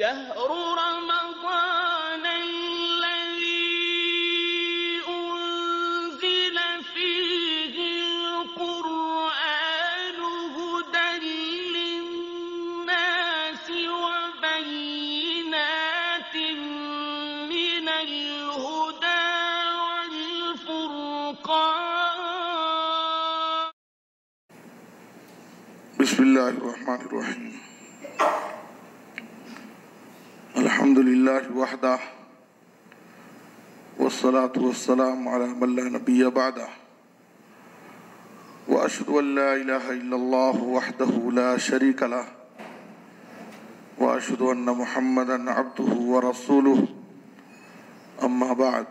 شهر رمضان الذي أنزل فيه القرآن هدى للناس وبينات من الهدى والفرقان. بسم الله الرحمن الرحيم. الحمد لله وحده والصلاة والسلام على من لا نبي بعده وأشهد أن لا إله إلا الله وحده لا شريك له وأشهد أن محمدا عبده ورسوله أما بعد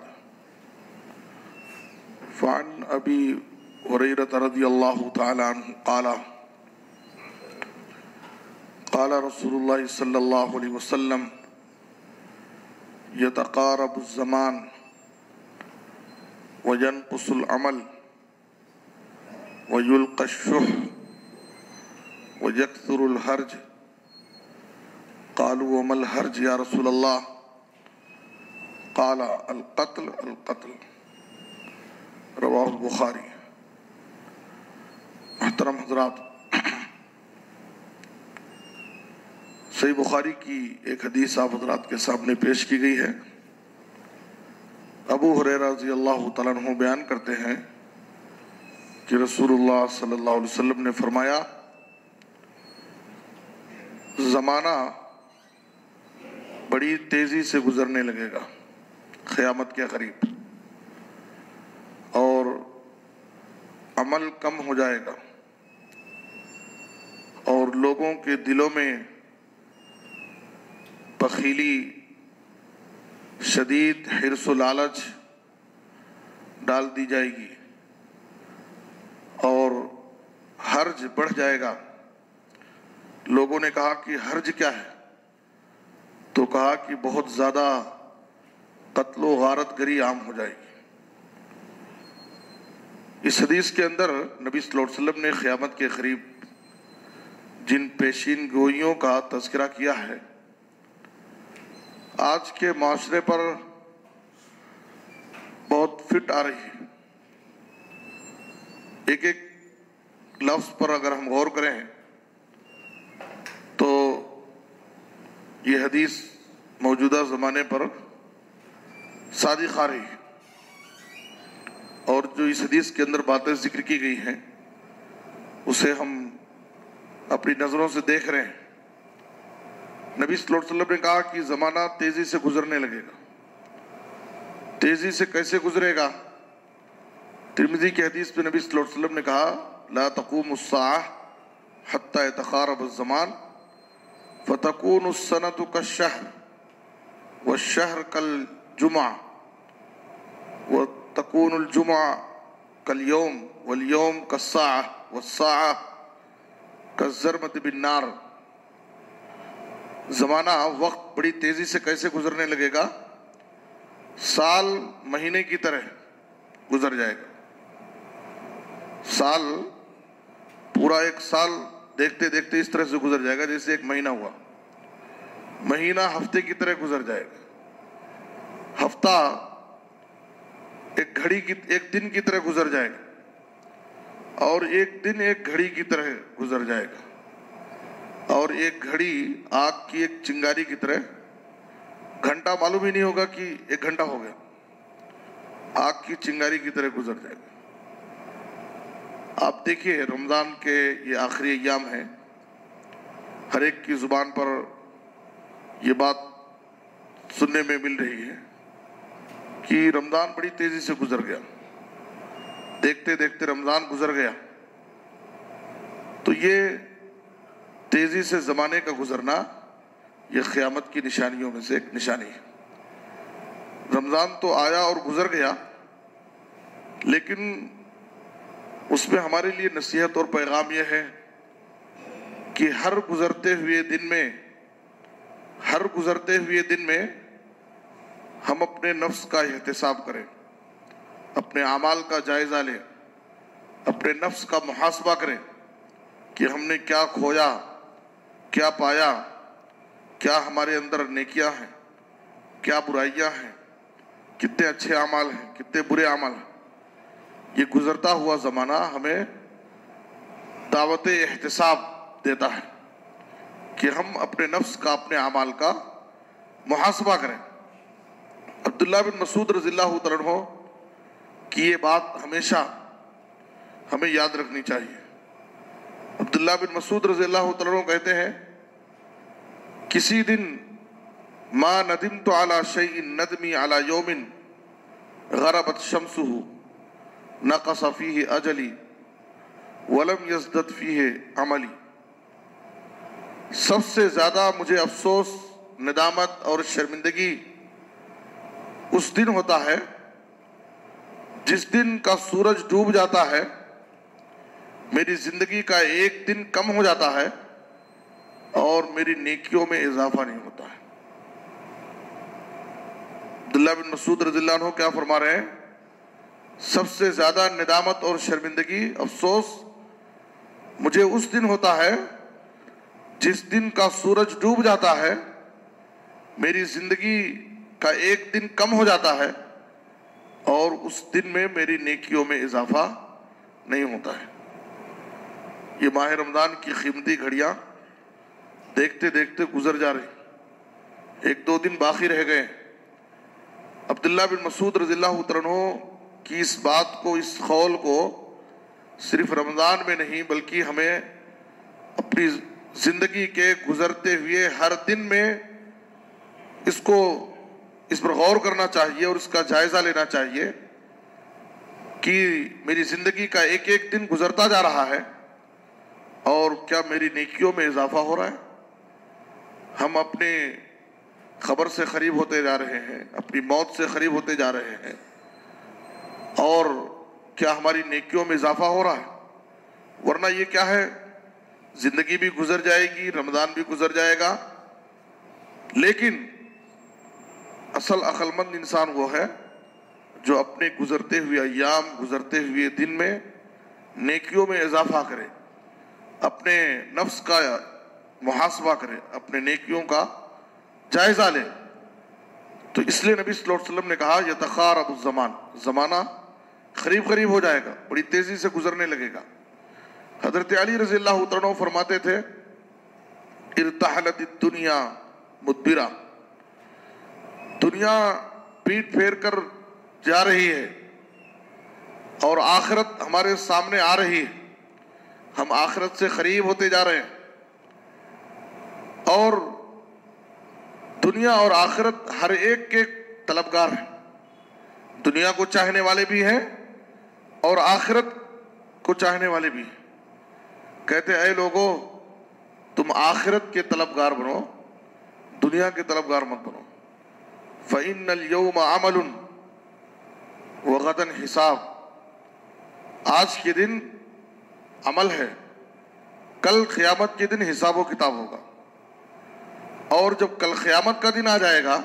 فعن أبي هريرة رضي الله تعالى عنه قال قال رسول الله صلى الله عليه وسلم يتقارب الزمان وينقص العمل ويلقى الشح ويكثر الهرج قالوا وما الهرج يا رسول الله قال القتل رواہ البخاری. محترم حضرات، صحیح بخاری کی ایک حدیث آپ حضرات کے سامنے پیش کی گئی ہے. ابو ہریرہ رضی اللہ تعالیٰ عنہ بیان کرتے ہیں کہ رسول اللہ صلی اللہ علیہ وسلم نے فرمایا زمانہ بڑی تیزی سے گزرنے لگے گا قیامت کے قریب، اور عمل کم ہو جائے گا، اور لوگوں کے دلوں میں بخیلی، شدید حرص و لالچ ڈال دی جائے گی، اور حرج بڑھ جائے گا. لوگوں نے کہا کہ حرج کیا ہے؟ تو کہا کہ بہت زیادہ قتل و غارت گری عام ہو جائے گی. اس حدیث کے اندر نبی صلی اللہ علیہ وسلم نے قیامت کے قریب جن پیشین گوئیوں کا تذکرہ کیا ہے، آج کے معاشرے پر بہت فٹ آ رہی ہے. ایک ایک لفظ پر اگر ہم غور کریں تو یہ حدیث موجودہ زمانے پر صادق آ رہی ہے، اور جو اس حدیث کے اندر باتیں ذکر کی گئی ہیں اسے ہم اپنی نظروں سے دیکھ رہے ہیں. نبی صلی اللہ علیہ وسلم نے کہا کہ زمانہ تیزی سے گزرنے لگے گا. تیزی سے کیسے گزرے گا؟ ترمذی کی حدیث میں نبی صلی اللہ علیہ وسلم نے کہا لا تقوم الساعة حتى يتقارب الزمان فتكون السنة كالشهر والشهر كالجمعة وتكون الجمعة كاليوم واليوم كالساعة والساعة كالزرمة بالنار. زمانہ وقت بڑی تیزی سے کیسے گزرنے لگے گا؟ سال مہینے کی طرح گزر جائے گا. سال پورا ایک سال دیکھتے دیکھتے اس طرح سے گزر جائے گا جیسے ایک مہینہ ہوا. مہینہ ہفتے کی طرح گزر جائے گا. ہفتہ ایک دن کی طرح گزر جائے گا، اور ایک دن ایک گھڑی کی طرح گزر جائے گا، اور ایک گھڑی آگ کی ایک چنگاری کی طرح، گھنٹہ معلوم ہی نہیں ہوگا کہ ایک گھنٹہ ہو گیا، آگ کی چنگاری کی طرح گزر جائے گا. آپ دیکھیے رمضان کے یہ آخری ایام ہیں، ہر ایک کی زبان پر یہ بات سننے میں مل رہی ہے کہ رمضان بڑی تیزی سے گزر گیا، دیکھتے دیکھتے رمضان گزر گیا. تو یہ تیزی سے زمانے کا گزرنا یہ قیامت کی نشانیوں میں سے ایک نشانی ہے. رمضان تو آیا اور گزر گیا، لیکن اس میں ہمارے لیے نصیحت اور پیغام یہ ہے کہ ہر گزرتے ہوئے دن میں ہم اپنے نفس کا احتساب کریں، اپنے اعمال کا جائزہ لیں، اپنے نفس کا محاسبہ کریں کہ ہم نے کیا کھویا، کیا پایا، کیا ہمارے اندر نیکیاں ہیں، کیا برائیاں ہیں، کتنے اچھے اعمال ہیں، کتنے برے اعمال ہیں. یہ گزرتا ہوا زمانہ ہمیں دعوت احتساب دیتا ہے کہ ہم اپنے نفس کا، اپنے اعمال کا محاسبہ کریں. عبداللہ بن مسعود رضی اللہ تعالیٰ عنہ کی یہ بات ہمیشہ ہمیں یاد رکھنی چاہیے. عبداللہ بن مسعود رضی اللہ تعالیٰ عنہ کہتے ہیں کسی دن ما ندمت علی شیء ندمی علی یوم غربت شمسہ نقص فیہ اجلی ولم یزدد فیہ عملی. سب سے زیادہ مجھے افسوس، ندامت اور شرمندگی اس دن ہوتا ہے جس دن کا سورج ڈوب جاتا ہے، میری زندگی کا ایک دن کم ہو جاتا ہے اور میری نیکیوں میں اضافہ نہیں ہوتا ہے. عبداللہ بن مسعود رضی اللہ عنہ کیا فرما رہے ہیں؟ سب سے زیادہ ندامت اور شرمندگی، افسوس مجھے اس دن ہوتا ہے جس دن کا سورج ڈوب جاتا ہے، میری زندگی کا ایک دن کم ہو جاتا ہے اور اس دن میں میری نیکیوں میں اضافہ نہیں ہوتا ہے. یہ ماہ رمضان کی قیمتی گھڑیاں دیکھتے دیکھتے گزر جا رہی، ایک دو دن باقی رہ گئے. عبداللہ بن مسعود رضی اللہ تعالیٰ عنہ کی اس بات کو، اس قول کو صرف رمضان میں نہیں بلکہ ہمیں اپنی زندگی کے گزرتے ہوئے ہر دن میں اس پر غور کرنا چاہیے اور اس کا جائزہ لینا چاہیے کہ میری زندگی کا ایک ایک دن گزرتا جا رہا ہے اور کیا میری نیکیوں میں اضافہ ہو رہا ہے. ہم اپنے خبر سے قریب ہوتے جا رہے ہیں، اپنی موت سے قریب ہوتے جا رہے ہیں، اور کیا ہماری نیکیوں میں اضافہ ہو رہا ہے؟ ورنہ یہ کیا ہے، زندگی بھی گزر جائے گی، رمضان بھی گزر جائے گا، لیکن اصل عقل مند انسان وہ ہے جو اپنے گزرتے ہوئے ایام، گزرتے ہوئے دن میں نیکیوں میں اضافہ کرے، اپنے نفس کا محاسبہ کرے، اپنے نیکیوں کا جائزہ لے. تو اس لیے نبی صلی اللہ علیہ وسلم نے کہا یتقارب الزمان، زمانہ قریب قریب ہو جائے گا، بڑی تیزی سے گزرنے لگے گا. حضرت علی رضی اللہ تعالیٰ عنہ فرماتے تھے ارتحلت الدنیا مدبرہ، دنیا پیٹ پھیر کر جا رہی ہے اور آخرت ہمارے سامنے آ رہی ہے، ہم آخرت سے قریب ہوتے جا رہے ہیں. اور دنیا اور آخرت ہر ایک کے طلبگار ہیں، دنیا کو چاہنے والے بھی ہیں اور آخرت کو چاہنے والے بھی ہیں. کہتے اے لوگو تم آخرت کے طلبگار بنو، دنیا کے طلبگار مت بنو. فَإِنَّ الْيَوْمَ عَمَلٌ وَغَدًا حساب، آج کے دن عمل ہے، کل قیامت کے دن حساب و کتاب ہوگا. اور جب کل قیامت کا دن آ جائے گا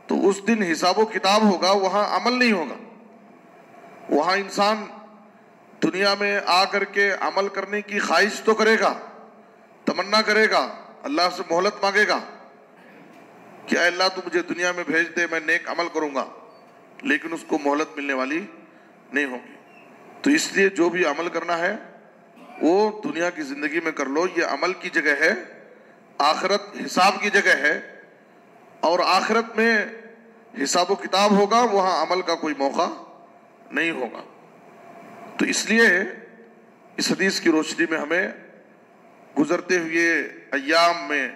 تو اس دن حساب و کتاب ہوگا، وہاں عمل نہیں ہوگا. وہاں انسان دنیا میں آ کر کے عمل کرنے کی خواہش تو کرے گا، تمنا کرے گا، اللہ سے مہلت مانگے گا کہ اے اللہ تو مجھے دنیا میں بھیج دے، میں نیک عمل کروں گا، لیکن اس کو مہلت ملنے والی نہیں ہوگی. تو اس لیے جو بھی عمل کرنا ہے وہ دنیا کی زندگی میں کر لو، یہ عمل کی جگہ ہے، آخرت حساب کی جگہ ہے، اور آخرت میں حساب و کتاب ہوگا، وہاں عمل کا کوئی موقع نہیں ہوگا. تو اس لیے اس حدیث کی روشنی میں ہمیں گزرتے ہوئے ایام میں،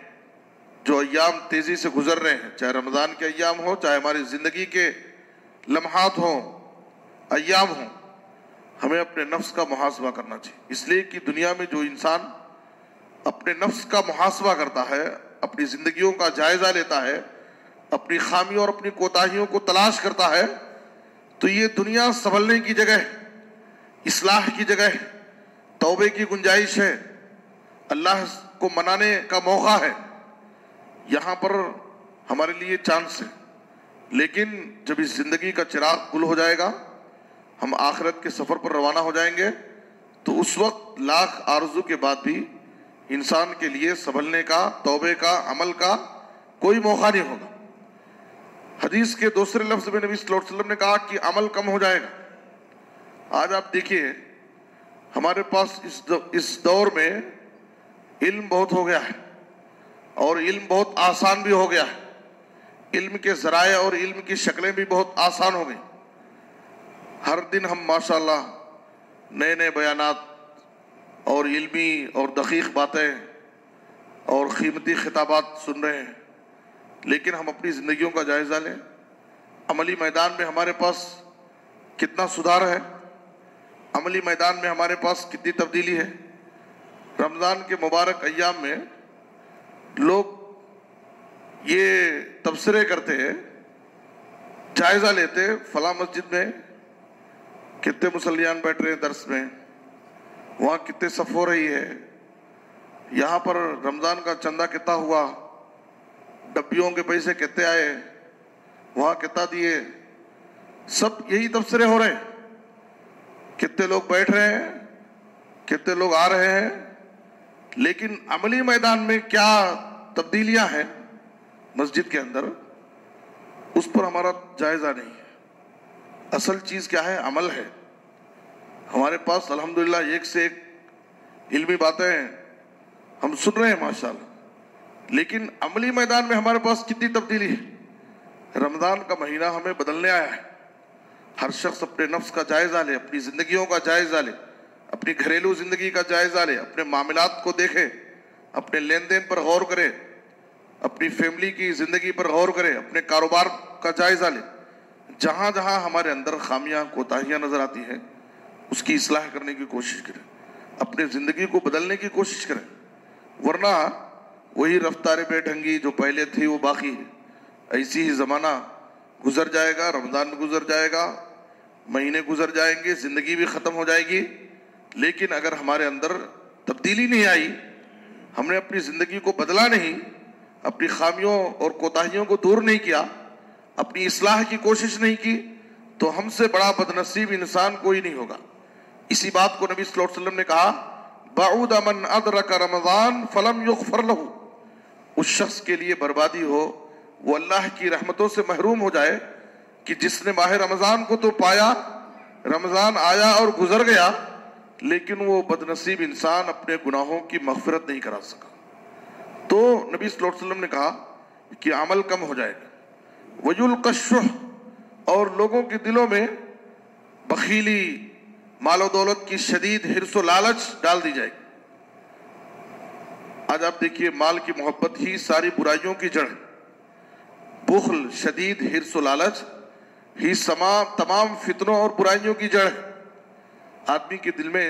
جو ایام تیزی سے گزر رہے ہیں، چاہے رمضان کے ایام ہوں، چاہے ہماری زندگی کے لمحات ہوں، ایام ہوں، ہمیں اپنے نفس کا محاسبہ کرنا چاہیے. اس لیے کہ دنیا میں جو انسان اپنے نفس کا محاسبہ کرتا ہے، اپنی زندگیوں کا جائزہ لیتا ہے، اپنی خامیوں اور اپنی کوتاہیوں کو تلاش کرتا ہے، تو یہ دنیا سنبھلنے کی جگہ ہے، اصلاح کی جگہ ہے، توبے کی گنجائش ہے، اللہ کو منانے کا موقع ہے. یہاں پر ہمارے لیے چانس ہے. لیکن جب اس زندگی کا چراغ گل ہو جائے گا، ہم آخرت کے سفر پر روانہ ہو جائیں گے، تو اس وقت لاکھ آرزو کے بعد بھی انسان کے لیے سنبھلنے کا، توبے کا، عمل کا کوئی موقع نہیں ہوگا۔ حدیث کے دوسرے لفظ میں نبی صلی اللہ علیہ وسلم نے کہا کہ عمل کم ہو جائے گا۔ آج آپ دیکھیے ہمارے پاس اس دور میں علم بہت ہو گیا ہے، اور علم بہت آسان بھی ہو گیا ہے۔ علم کے ذرائع اور علم کی شکلیں بھی بہت آسان ہو گئی۔ ہر دن ہم ماشاءاللہ نئے نئے بیانات اور علمی اور دقیق باتیں اور قیمتی خطابات سن رہے ہیں، لیکن ہم اپنی زندگیوں کا جائزہ لیں۔ عملی میدان میں ہمارے پاس کتنا سدھار ہے، عملی میدان میں ہمارے پاس کتنی تبدیلی ہے۔ رمضان کے مبارک ایام میں لوگ یہ تبصرے کرتے ہیں، جائزہ لیتے، فلاں مسجد میں کتنے مسلیان بیٹھ رہے ہیں درس میں، وہاں کتنے صف ہو رہی ہے، یہاں پر رمضان کا چندہ کتنا ہوا، ڈبیوں کے پیسے کتنے آئے، وہاں کتنا دیے۔ سب یہی تبصرے ہو رہے ہیں، کتنے لوگ بیٹھ رہے ہیں، کتنے لوگ آ رہے ہیں، لیکن عملی میدان میں کیا تبدیلیاں ہیں مسجد کے اندر، اس پر ہمارا جائزہ نہیں ہے۔ اصل چیز کیا ہے؟ عمل ہے۔ ہمارے پاس الحمدللہ ایک سے ایک علمی باتیں ہم سن رہے ہیں ماشاءاللہ، لیکن عملی میدان میں ہمارے پاس کتنی تبدیلی ہے۔ رمضان کا مہینہ ہمیں بدلنے آیا ہے۔ ہر شخص اپنے نفس کا جائزہ لے، اپنی زندگیوں کا جائزہ لے، اپنی گھریلو زندگی کا جائزہ لے، اپنے معاملات کو دیکھے، اپنے لین دین پر غور کرے، اپنی فیملی کی زندگی پر غور کرے، اپنے کاروبار کا جائزہ لے۔ جہاں جہاں ہمارے اندر خامیاں، کوتاہیاں نظر آتی ہیں، اس کی اصلاح کرنے کی کوشش کریں، اپنے زندگی کو بدلنے کی کوشش کریں، ورنہ وہی رفتار بے ڈھنگی جو پہلے تھی وہ باقی ہے۔ ایسی ہی زمانہ گزر جائے گا، رمضان گزر جائے گا، مہینے گزر جائیں گے، زندگی بھی ختم ہو جائے گی، لیکن اگر ہمارے اندر تبدیلی نہیں آئی، ہم نے اپنی زندگی کو بدلا نہیں، اپنی خامیوں اور کوتاہیوں کو دور نہیں کیا، اپنی اصلاح کی کوشش نہیں کی، تو ہم سے بڑا بدنصیب انسان کوئی نہیں ہوگا۔ اسی بات کو نبی صلی اللہ علیہ وسلم نے کہا، بعود من ادرک رمضان فلم یغفر لہ، اس شخص کے لیے بربادی ہو وہ اللہ کی رحمتوں سے محروم ہو جائے کہ جس نے ماہ رمضان کو تو پایا، رمضان آیا اور گزر گیا، لیکن وہ بدنصیب انسان اپنے گناہوں کی مغفرت نہیں کرا سکا۔ تو نبی صلی اللہ علیہ وسلم نے کہا کہ عمل کم ہو جائے گا۔ وَيُلْقَى الشُّحُّ، اور لوگوں کے دلوں میں بخیلی، مال و دولت کی شدید حرص و لالچ ڈال دی جائے گی۔ آج آپ دیکھیے مال کی محبت ہی ساری برائیوں کی جڑ ہے۔ بخل، شدید حرص و لالچ ہی تمام فتنوں اور برائیوں کی جڑ ہے۔ آدمی کے دل میں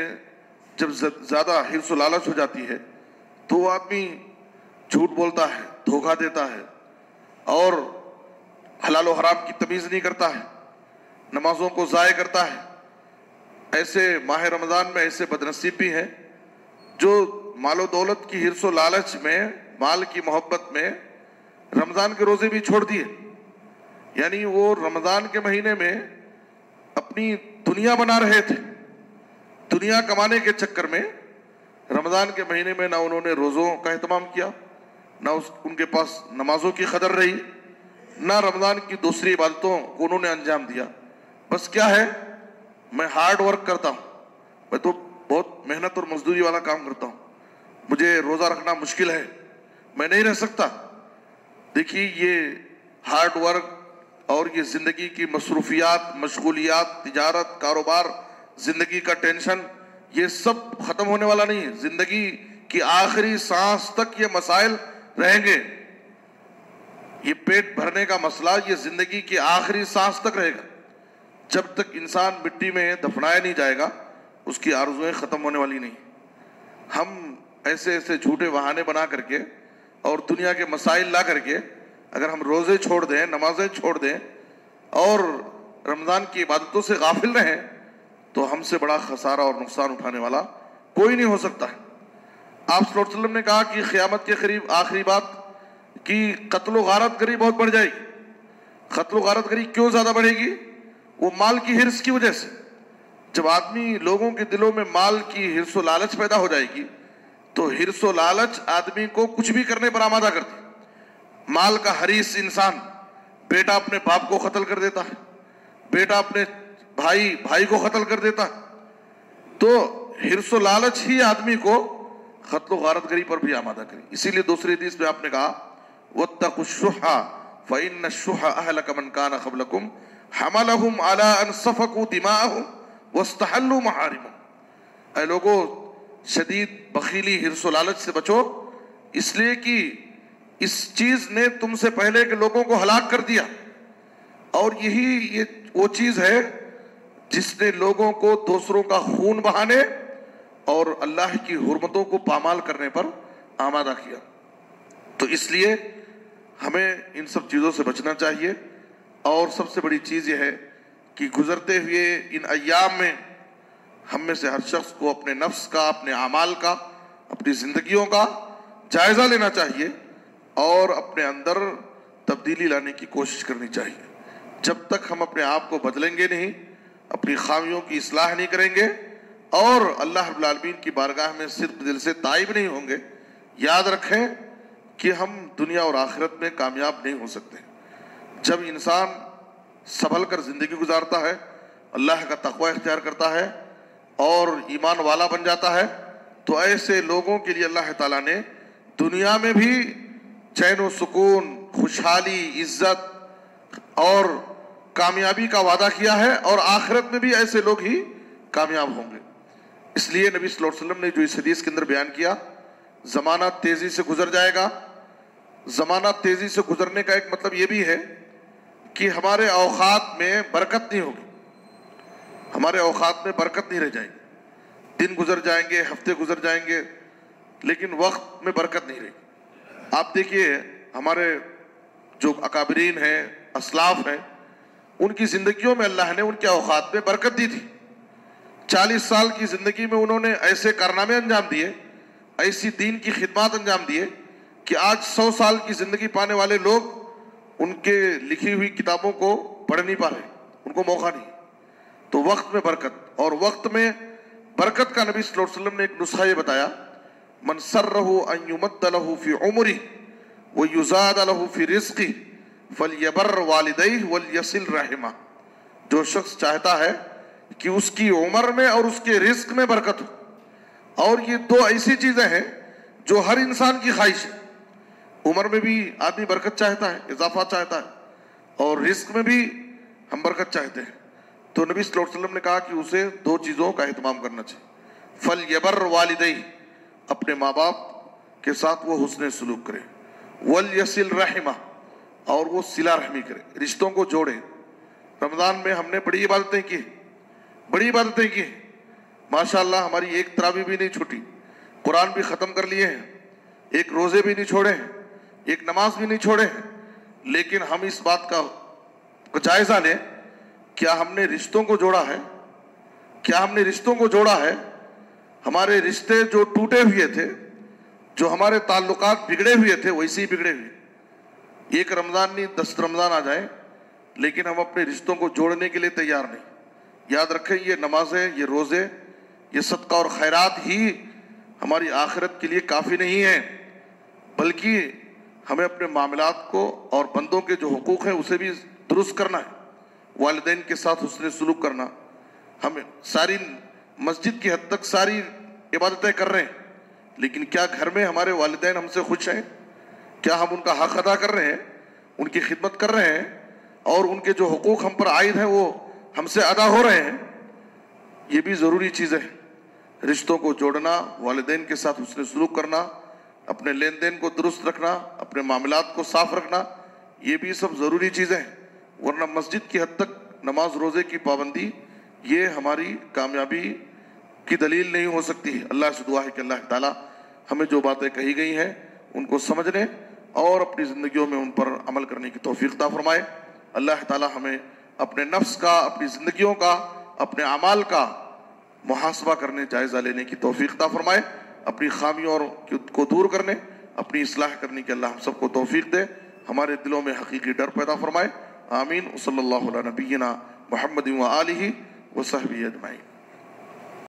جب زیادہ حرص و لالچ ہو جاتی ہے تو وہ آدمی جھوٹ بولتا ہے، دھوکہ دیتا ہے، اور حلال و حرام کی تمیز نہیں کرتا ہے، نمازوں کو ضائع کرتا ہے۔ ایسے ماہ رمضان میں ایسے بدنصیب بھی ہیں جو مال و دولت کی حرص و لالچ میں، مال کی محبت میں رمضان کے روزے بھی چھوڑ دیے۔ یعنی وہ رمضان کے مہینے میں اپنی دنیا بنا رہے تھے، دنیا کمانے کے چکر میں رمضان کے مہینے میں نہ انہوں نے روزوں کا اہتمام کیا، نہ ان کے پاس نمازوں کی قدر رہی، نہ رمضان کی دوسری عبادتوں کو انہوں نے انجام دیا۔ بس کیا ہے، میں ہارڈ ورک کرتا ہوں، میں تو بہت محنت اور مزدوری والا کام کرتا ہوں، مجھے روزہ رکھنا مشکل ہے، میں نہیں رہ سکتا۔ دیکھیے یہ ہارڈ ورک اور یہ زندگی کی مصروفیات، مشغولیات، تجارت، کاروبار، زندگی کا ٹینشن، یہ سب ختم ہونے والا نہیں ہے۔ زندگی کی آخری سانس تک یہ مسائل رہیں گے۔ یہ پیٹ بھرنے کا مسئلہ یہ زندگی کی آخری سانس تک رہے گا۔ جب تک انسان مٹی میں دفنایا نہیں جائے گا، اس کی آرزویں ختم ہونے والی نہیں۔ ہم ایسے ایسے جھوٹے بہانے بنا کر کے اور دنیا کے مسائل لا کر کے اگر ہم روزے چھوڑ دیں، نمازیں چھوڑ دیں اور رمضان کی عبادتوں سے غافل رہیں، تو ہم سے بڑا خسارہ اور نقصان اٹھانے والا کوئی نہیں ہو سکتا ہے۔ آپ صلی اللہ علیہ وسلم نے کہا کہ قیامت کے قریب آخری بات کہ قتل و غارت گری بہت بڑھ جائے گی۔ قتل و غارت گری کیوں زیادہ بڑھے گی؟ وہ مال کی حرص کی وجہ سے۔ جب آدمی، لوگوں کے دلوں میں مال کی حرص و لالچ پیدا ہو جائے گی تو حرص و لالچ آدمی کو کچھ بھی کرنے پر آمادہ کرتی. مال کا حریص انسان، بیٹا اپنے باپ کو قتل کر دیتا ہے، بیٹا اپنے بھائی کو قتل کر دیتا ہے. تو حرص و لالچ ہی آدمی کو قتل و غارت گری پر بھی آمادہ کری. اسی لیے دوسری حدیث میں آپ نے کہا وَاتَّقُوا الشُّحَّ فَإِنَّ الشُّحَّ أَهْلَكَ مَنْ كَانَ قَبْلَكُمْ حَمَلَهُمْ عَلَىٰ أَنْ سَفَكُوا دِمَاءَهُمْ وَاسْتَحَلُّوا مَحَارِمَهُمْ. اے لوگو، شدید بخیلی حرص و لالچ سے بچو، اس لیے کہ اس چیز نے تم سے پہلے کے لوگوں کو ہلاک کر دیا، اور یہ وہ چیز ہے جس نے لوگوں کو دوسروں کا خون بہانے اور اللہ کی حرمتوں کو پامال کرنے پر آمادہ کیا. تو اس لیے ہمیں ان سب چیزوں سے بچنا چاہیے. اور سب سے بڑی چیز یہ ہے کہ گزرتے ہوئے ان ایام میں ہم میں سے ہر شخص کو اپنے نفس کا، اپنے اعمال کا، اپنی زندگیوں کا جائزہ لینا چاہیے اور اپنے اندر تبدیلی لانے کی کوشش کرنی چاہیے. جب تک ہم اپنے آپ کو بدلیں گے نہیں، اپنی خامیوں کی اصلاح نہیں کریں گے اور اللہ رب العالمین کی بارگاہ میں صدق دل سے تائب نہیں ہوں گے، یاد رکھیں کہ ہم دنیا اور آخرت میں کامیاب نہیں ہو سکتے. جب انسان سنبھل کر زندگی گزارتا ہے، اللہ کا تقوی اختیار کرتا ہے اور ایمان والا بن جاتا ہے، تو ایسے لوگوں کے لیے اللہ تعالیٰ نے دنیا میں بھی چین و سکون، خوشحالی، عزت اور کامیابی کا وعدہ کیا ہے، اور آخرت میں بھی ایسے لوگ ہی کامیاب ہوں گے. اس لیے نبی صلی اللہ علیہ وسلم نے جو اس حدیث کے اندر بیان کیا، زمانہ تیزی سے گزر جائے گا. زمانہ تیزی سے گزرنے کا ایک مطلب یہ بھی ہے کہ ہمارے اوقات میں برکت نہیں ہوگی، ہمارے اوقات میں برکت نہیں رہ جائے گی. دن گزر جائیں گے، ہفتے گزر جائیں گے، لیکن وقت میں برکت نہیں رہے گی. آپ دیکھیے ہمارے جو اکابرین ہیں، اسلاف ہیں، ان کی زندگیوں میں اللہ نے ان کے اوقات میں برکت دی تھی. 40 سال کی زندگی میں انہوں نے ایسے کارنامے انجام دیے، ایسی دین کی خدمات انجام دیے کہ آج 100 سال کی زندگی پانے والے لوگ ان کے لکھی ہوئی کتابوں کو پڑھ نہیں پا رہے، ان کو موقع نہیں. تو وقت میں برکت، اور وقت میں برکت کا نبی صلی اللہ علیہ وسلم نے ایک نسخہ یہ بتایا، من سرہ ان یمد لہ فی عمرہ ویزاد لہ فی رزقہ فلیبر والدیہ ولیصل رحمہ. جو شخص چاہتا ہے کہ اس کی عمر میں اور اس کے رزق میں برکت ہو، اور یہ دو ایسی چیزیں ہیں جو ہر انسان کی خواہش ہے. عمر میں بھی آدمی برکت چاہتا ہے، اضافہ چاہتا ہے، اور رزق میں بھی ہم برکت چاہتے ہیں. تو نبی صلی اللہ علیہ وسلم نے کہا کہ اسے دو چیزوں کا اہتمام کرنا چاہیے. فلیبر والدیہ، اپنے ماں باپ کے ساتھ وہ حسن سلوک کرے، ولیصل رحمہ، اور وہ صلہ رحمی کرے، رشتوں کو جوڑے. رمضان میں ہم نے بڑی عبادتیں کی، ماشاءاللہ ہماری ایک تراویح بھی نہیں چھوٹی، قرآن بھی ختم کر لیے ہیں، ایک روزے بھی نہیں چھوڑے ہیں، ایک نماز بھی نہیں چھوڑے ہیں. لیکن ہم اس بات کا جائزہ لیں، کیا ہم نے رشتوں کو جوڑا ہے؟ کیا ہم نے رشتوں کو جوڑا ہے؟ ہمارے رشتے جو ٹوٹے ہوئے تھے، جو ہمارے تعلقات بگڑے ہوئے تھے، ویسے ہی بگڑے ہوئے. ایک رمضان نہیں 10 رمضان آ جائیں لیکن ہم اپنے رشتوں کو جوڑنے کے لیے تیار نہیں. یاد رکھیں، یہ نمازیں، یہ روزے، یہ صدقہ اور خیرات ہی ہماری آخرت کے لیے کافی نہیں ہیں، بلکہ ہمیں اپنے معاملات کو اور بندوں کے جو حقوق ہیں اسے بھی درست کرنا ہے. والدین کے ساتھ حسن سلوک کرنا. ہم ساری مسجد کی حد تک ساری عبادتیں کر رہے ہیں، لیکن کیا گھر میں ہمارے والدین ہم سے خوش ہیں؟ کیا ہم ان کا حق ادا کر رہے ہیں، ان کی خدمت کر رہے ہیں، اور ان کے جو حقوق ہم پر عائد ہیں وہ ہم سے ادا ہو رہے ہیں؟ یہ بھی ضروری چیزیں ہیں. رشتوں کو جوڑنا، والدین کے ساتھ حسن سلوک کرنا، اپنے لین دین کو درست رکھنا، اپنے معاملات کو صاف رکھنا، یہ بھی سب ضروری چیزیں ہیں. ورنہ مسجد کی حد تک نماز روزے کی پابندی یہ ہماری کامیابی کی دلیل نہیں ہو سکتی. اللہ سے دعا ہے کہ اللہ تعالیٰ ہمیں جو باتیں کہی گئی ہیں ان کو سمجھنے اور اپنی زندگیوں میں ان پر عمل کرنے کی توفیق عطا فرمائے. اللہ تعالیٰ ہمیں اپنے نفس کا، اپنی زندگیوں کا، اپنے اعمال کا محاسبہ کرنے، جائزہ لینے کی توفیق عطا فرمائے. اپنی خامیوں کو دور کرنے، اپنی اصلاح کرنے کی اللہ ہم سب کو توفیق دے. ہمارے دلوں میں حقیقی ڈر پیدا فرمائے. آمین. صلی اللہ علیہ نبینا محمد و آلہ و صحبہ اجمعین.